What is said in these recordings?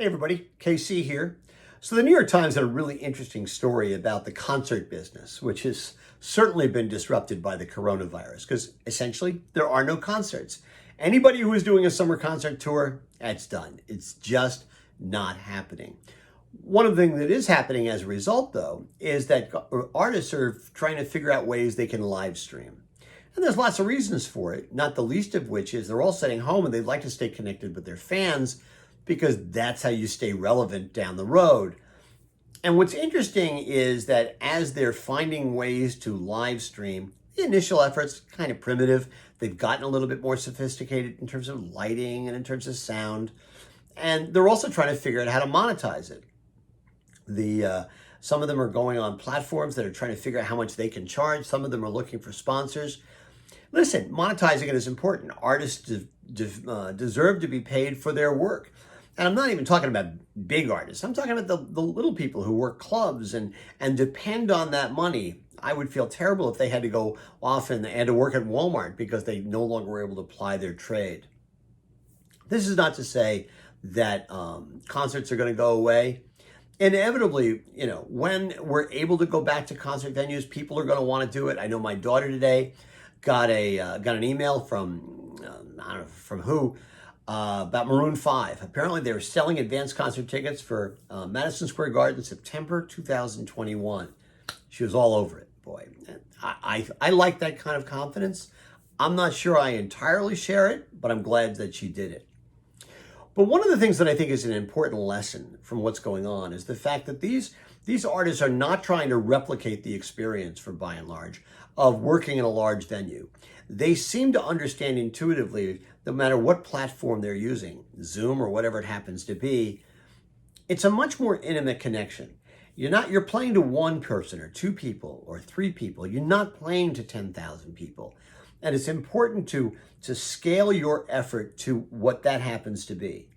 Hey everybody, KC here. So the New York Times had a really interesting story about the concert business, which has certainly been disrupted by the coronavirus because essentially there are no concerts. Anybody who is doing a summer concert tour, that's done. It's just not happening. One of the things that is happening as a result, though, is that artists are trying to figure out ways they can live stream. And there's lots of reasons for it, not the least of which is they're all sitting home and they'd like to stay connected with their fans because that's how you stay relevant down the road. And what's interesting is that as they're finding ways to live stream, the initial efforts kind of primitive. They've gotten a little bit more sophisticated in terms of lighting and in terms of sound. And they're also trying to figure out how to monetize it. Some of them are going on platforms that are trying to figure out how much they can charge. Some of them are looking for sponsors. Listen, monetizing it is important. Artists deserve to be paid for their work. And I'm not even talking about big artists. I'm talking about the little people who work clubs and depend on that money. I would feel terrible if they had to go off and to work at Walmart because they no longer were able to apply their trade. This is not to say that concerts are going to go away. Inevitably, when we're able to go back to concert venues, people are going to want to do it. I know my daughter today got an email from I don't know from who. About Maroon 5. Apparently they were selling advanced concert tickets for Madison Square Garden, September 2021. She was all over it, boy. I like that kind of confidence. I'm not sure I entirely share it, but I'm glad that she did it. But one of the things that I think is an important lesson from what's going on is the fact that these artists are not trying to replicate the experience, for by and large, of working in a large venue. They seem to understand intuitively, no matter what platform they're using, Zoom or whatever it happens to be, it's a much more intimate connection. You're playing to one person or two people or three people. You're not playing to 10,000 people. And it's important to scale your effort to what that happens to be.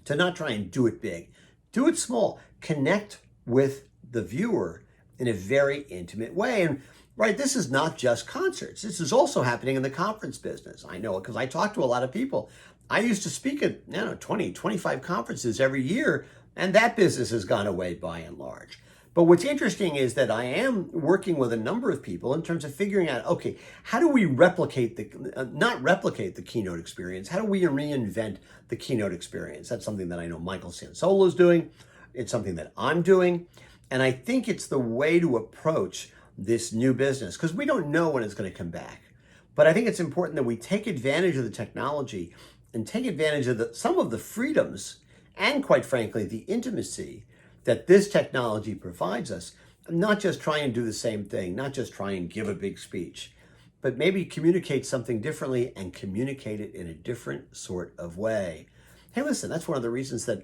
To not try and do it big. Do it small. Connect with the viewer in a very intimate way. And right, this is not just concerts. This is also happening in the conference business. I know it because I talk to a lot of people. I used to speak at 20, 25 conferences every year, and that business has gone away by and large. But what's interesting is that I am working with a number of people in terms of figuring out, okay, how do we not replicate the keynote experience? How do we reinvent the keynote experience? That's something that I know Michael Sansolo's doing. It's something that I'm doing. And I think it's the way to approach this new business because we don't know when it's going to come back. But I think it's important that we take advantage of the technology and take advantage of some of the freedoms and, quite frankly, the intimacy that this technology provides us. Not just try and do the same thing, not just try and give a big speech, but maybe communicate something differently and communicate it in a different sort of way. Hey, listen, that's one of the reasons that,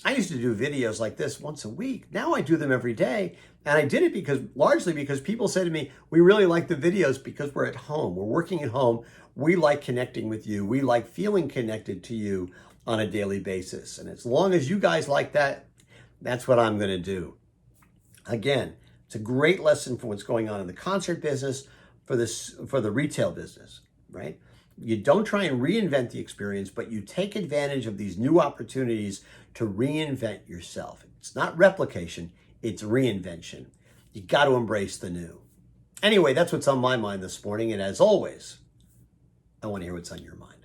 I used to do videos like this once a week. Now I do them every day. And I did it largely because people say to me, we really like the videos because we're at home. We're working at home. We like connecting with you. We like feeling connected to you on a daily basis. And as long as you guys like that, that's what I'm going to do. Again, it's a great lesson for what's going on in the concert business, for the retail business, right? You don't try and reinvent the experience, but you take advantage of these new opportunities to reinvent yourself. It's not replication, it's reinvention. You got to embrace the new. Anyway, that's what's on my mind this morning. And as always, I want to hear what's on your mind.